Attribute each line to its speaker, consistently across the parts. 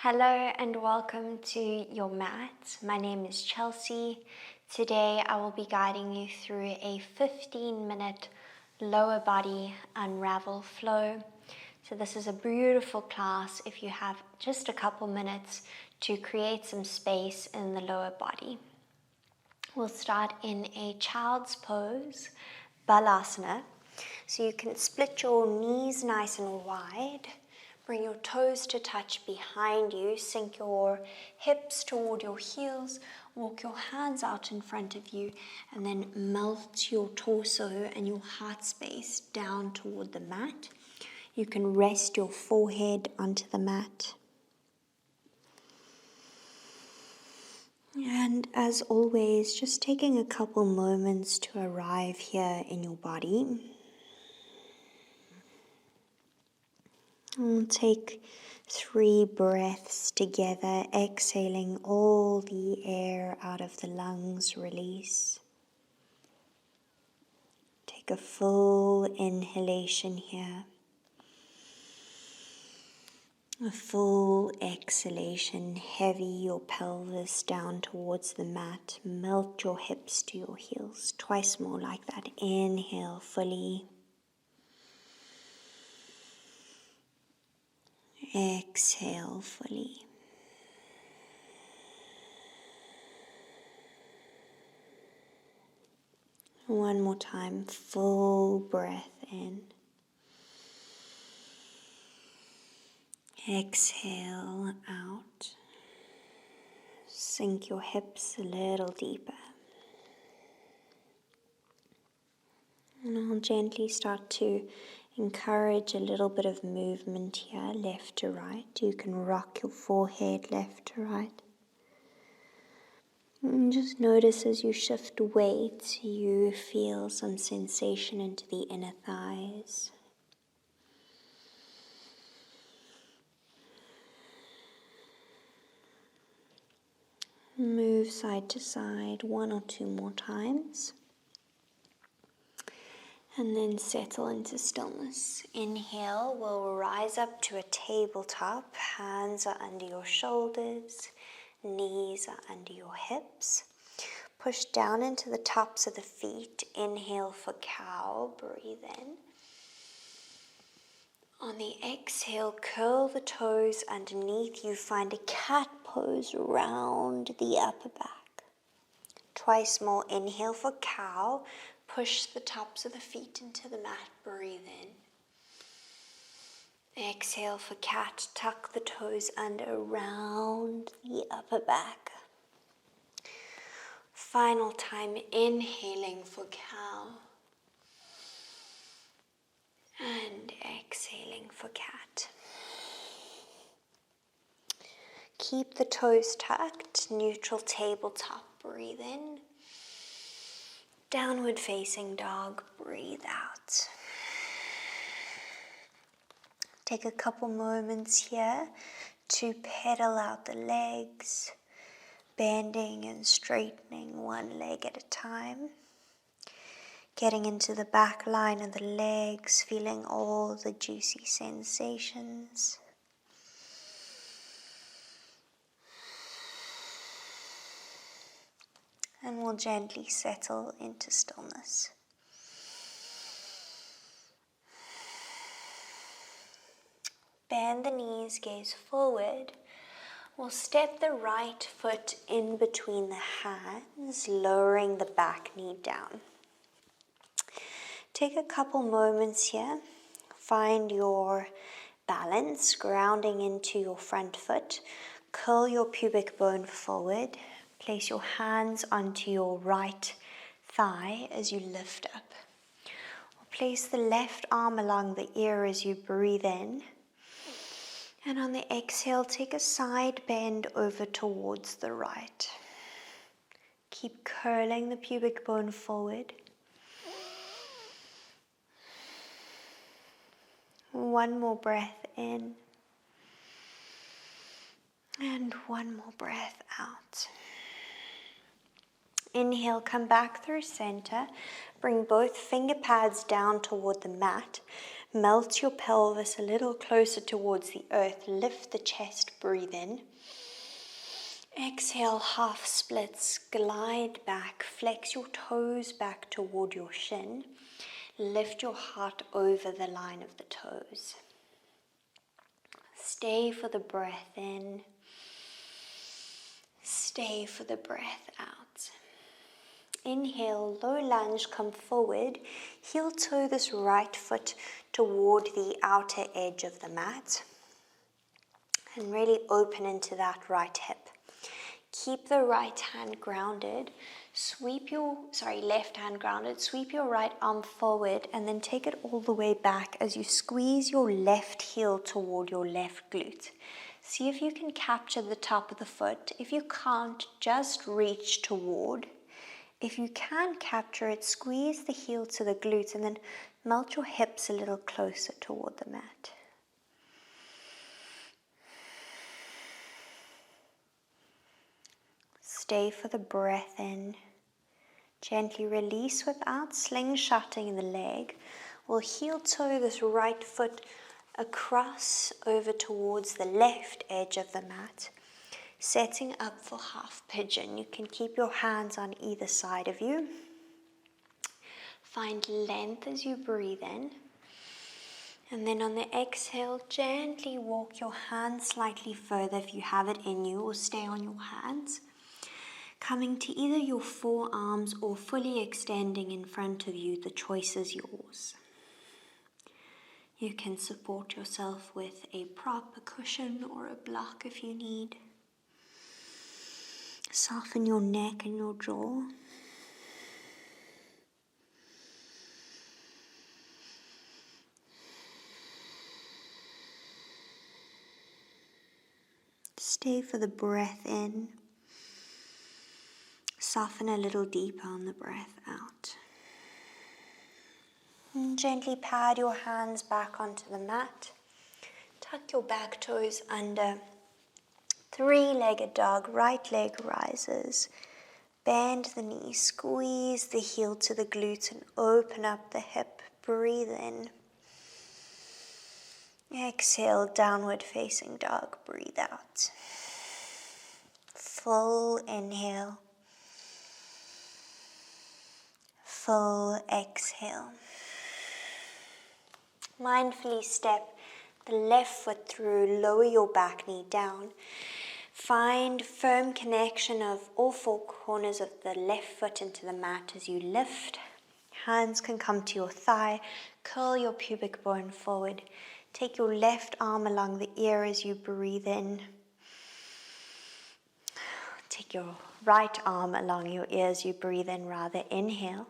Speaker 1: Hello and welcome to your mat. My name is Chelsea. Today I will be guiding you through a 15-minute lower body unravel flow. So this is a beautiful class if you have just a couple minutes to create some space in the lower body. We'll start in a child's pose, balasana. So you can split your knees nice and wide. Bring your toes to touch behind you, sink your hips toward your heels, walk your hands out in front of you, and then melt your torso and your heart space down toward the mat. You can rest your forehead onto the mat. And as always, just taking a couple moments to arrive here in your body. We'll take 3 breaths together, exhaling all the air out of the lungs, release. Take a full inhalation here. A full exhalation, heavy your pelvis down towards the mat. Melt your hips to your heels. Twice more like that. Inhale fully. Exhale fully. One more time, full breath in. Exhale out. Sink your hips a little deeper. And I'll gently start to encourage a little bit of movement here, left to right. You can rock your forehead left to right. And just notice as you shift weight, you feel some sensation into the inner thighs. Move side to side 1 or 2 more times. And then settle into stillness. Inhale, we'll rise up to a tabletop. Hands are under your shoulders. Knees are under your hips. Push down into the tops of the feet. Inhale for cow. Breathe in. On the exhale, curl the toes underneath you. Find a cat pose round the upper back. Twice more. Inhale for cow. Push the tops of the feet into the mat. Breathe in. Exhale for cat. Tuck the toes under around the upper back. Final time, inhaling for cow. And exhaling for cat. Keep the toes tucked. Neutral tabletop. Breathe in. Downward facing dog, breathe out. Take a couple moments here to pedal out the legs, bending and straightening one leg at a time. Getting into the back line of the legs, feeling all the juicy sensations. And we'll gently settle into stillness. Bend the knees, gaze forward. We'll step the right foot in between the hands, lowering the back knee down. Take a couple moments here. Find your balance, grounding into your front foot. Curl your pubic bone forward. Place your hands onto your right thigh as you lift up. Place the left arm along the ear as you breathe in. And on the exhale, take a side bend over towards the right. Keep curling the pubic bone forward. One more breath in. And one more breath out. Inhale, come back through center. Bring both finger pads down toward the mat. Melt your pelvis a little closer towards the earth. Lift the chest, breathe in. Exhale, half splits, glide back, flex your toes back toward your shin. Lift your heart over the line of the toes. Stay for the breath in. Stay for the breath out. Inhale, low lunge, come forward. Heel toe this right foot toward the outer edge of the mat. And really open into that right hip. Keep the right hand grounded. Left hand grounded. Sweep your right arm forward and then take it all the way back as you squeeze your left heel toward your left glute. See if you can capture the top of the foot. If you can't, just reach toward. If you can capture it, squeeze the heel to the glute and then melt your hips a little closer toward the mat. Stay for the breath in. Gently release without slingshotting the leg. We'll heel toe this right foot across over towards the left edge of the mat. Setting up for half pigeon. You can keep your hands on either side of you. Find length as you breathe in. And then on the exhale, gently walk your hands slightly further if you have it in you, or stay on your hands. Coming to either your forearms or fully extending in front of you, the choice is yours. You can support yourself with a prop, a cushion, or a block if you need. Soften your neck and your jaw. Stay for the breath in. Soften a little deeper on the breath out. And gently pad your hands back onto the mat. Tuck your back toes under. Three-legged dog, right leg rises. Bend the knee, squeeze the heel to the glute and open up the hip. Breathe in. Exhale, downward facing dog. Breathe out. Full inhale. Full exhale. Mindfully step the left foot through, lower your back knee down. Find firm connection of all four corners of the left foot into the mat as you lift. Hands can come to your thigh. Curl your pubic bone forward. Take your left arm along the ear as you breathe in. Take your right arm along your ear as you breathe in, rather. Inhale.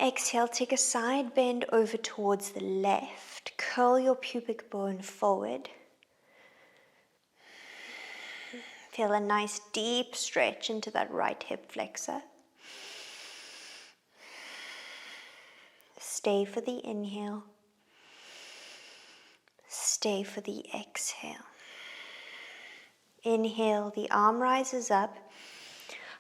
Speaker 1: Exhale, take a side bend over towards the left. Curl your pubic bone forward. Feel a nice deep stretch into that right hip flexor. Stay for the inhale. Stay for the exhale. Inhale, the arm rises up.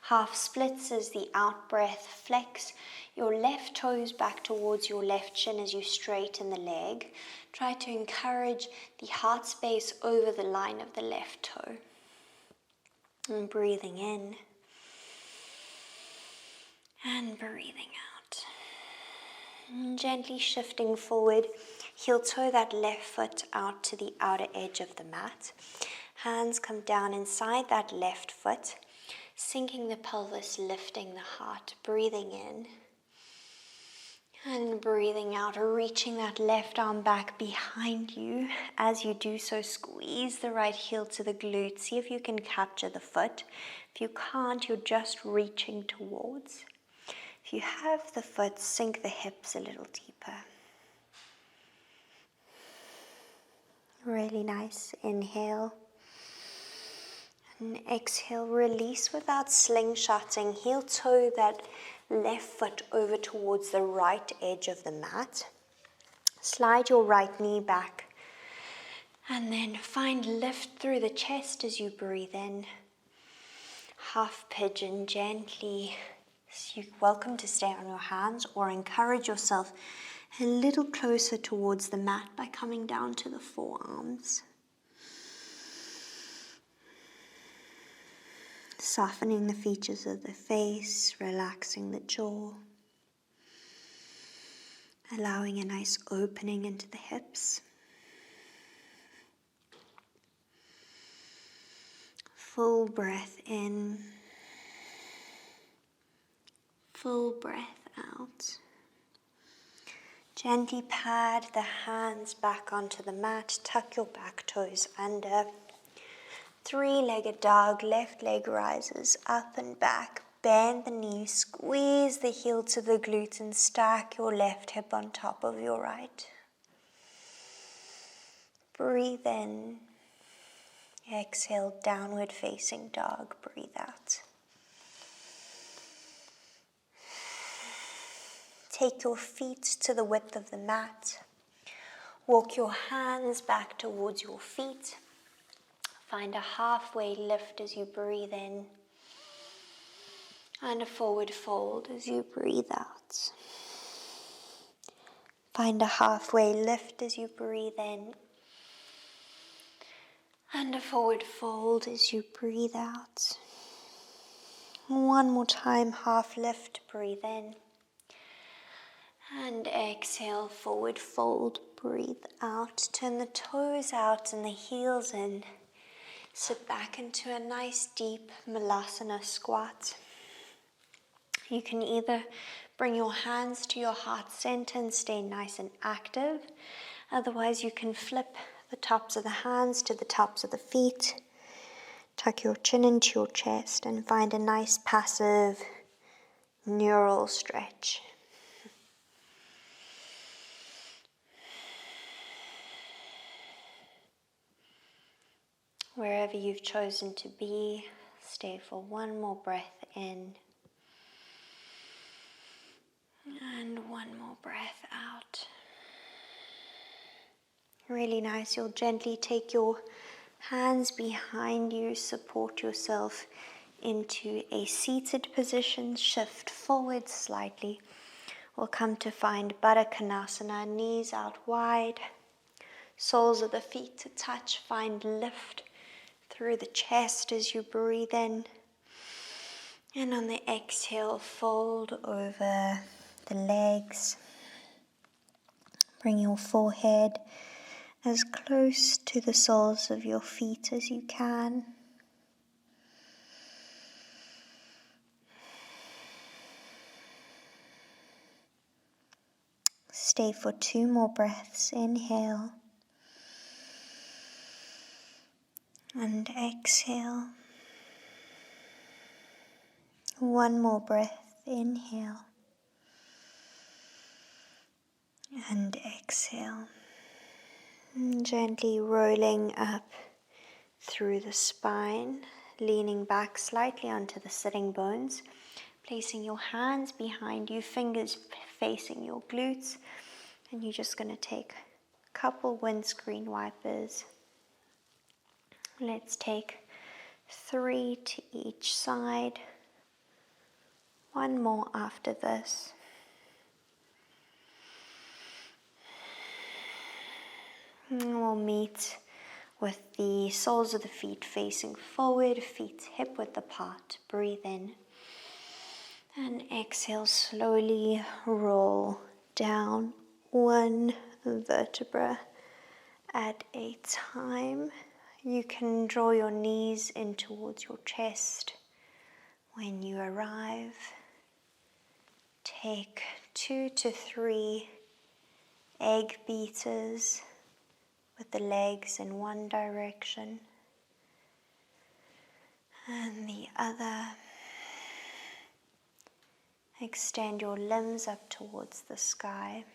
Speaker 1: Half splits as the out breath. Flex your left toes back towards your left shin as you straighten the leg. Try to encourage the heart space over the line of the left toe. And breathing in. And breathing out. And gently shifting forward. Heel toe that left foot out to the outer edge of the mat. Hands come down inside that left foot. Sinking the pelvis, lifting the heart, breathing in and breathing out, reaching that left arm back behind you. As you do so, squeeze the right heel to the glute. See if you can capture the foot. If you can't, you're just reaching towards. If you have the foot, sink the hips a little deeper. Really nice. Inhale. And exhale, release without slingshotting. Heel toe that left foot over towards the right edge of the mat. Slide your right knee back. And then find lift through the chest as you breathe in. half pigeon gently. So you're welcome to stay on your hands or encourage yourself a little closer towards the mat by coming down to the forearms. Softening the features of the face, relaxing the jaw. Allowing a nice opening into the hips. Full breath in. Full breath out. Gently pad the hands back onto the mat. Tuck your back toes under. Three-legged dog. Left leg rises up and back. Bend the knees. Squeeze the heel to the glute and stack your left hip on top of your right. Breathe in. Exhale, downward facing dog. Breathe out. Take your feet to the width of the mat. Walk your hands back towards your feet. Find a halfway lift as you breathe in. And a forward fold as you breathe out. Find a halfway lift as you breathe in. And a forward fold as you breathe out. One more time, half lift, breathe in. And exhale, forward fold, breathe out. Turn the toes out and the heels in. Sit back into a nice deep Malasana squat. You can either bring your hands to your heart center and stay nice and active. Otherwise, you can flip the tops of the hands to the tops of the feet. Tuck your chin into your chest and find a nice passive neural stretch. Wherever you've chosen to be, stay for one more breath in. And one more breath out. Really nice. You'll gently take your hands behind you, support yourself into a seated position, shift forward slightly. We'll come to find Baddha Konasana, knees out wide, soles of the feet to touch, find lift through the chest as you breathe in. And on the exhale, fold over the legs. Bring your forehead as close to the soles of your feet as you can. Stay for 2 more breaths. Inhale. And exhale. 1 more breath. Inhale. And exhale. And gently rolling up through the spine, leaning back slightly onto the sitting bones, placing your hands behind you, fingers facing your glutes, and you're just going to take a couple windscreen wipers. Let's take 3 to each side. 1 more after this. And we'll meet with the soles of the feet facing forward, feet hip width apart. Breathe in. And exhale, slowly roll down 1 vertebra at a time. You can draw your knees in towards your chest when you arrive. Take 2 to 3 egg beaters with the legs in one direction and the other. Extend your limbs up towards the sky.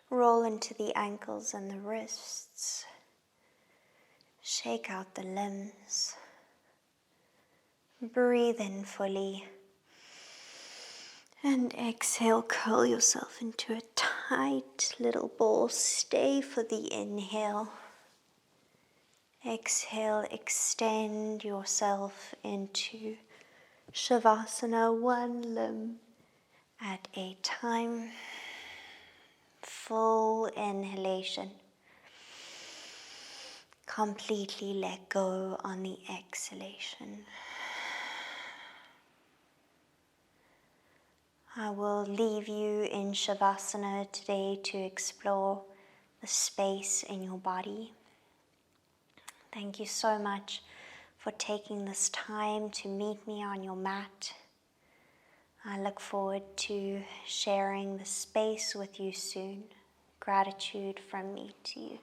Speaker 1: Roll into the ankles and the wrists. Shake out the limbs. Breathe in fully. And exhale, curl yourself into a tight little ball. Stay for the inhale. Exhale, extend yourself into Shavasana, one limb at a time. Full inhalation. Completely let go on the exhalation. I will leave you in Shavasana today to explore the space in your body. Thank you so much for taking this time to meet me on your mat. I look forward to sharing the space with you soon. Gratitude from me to you.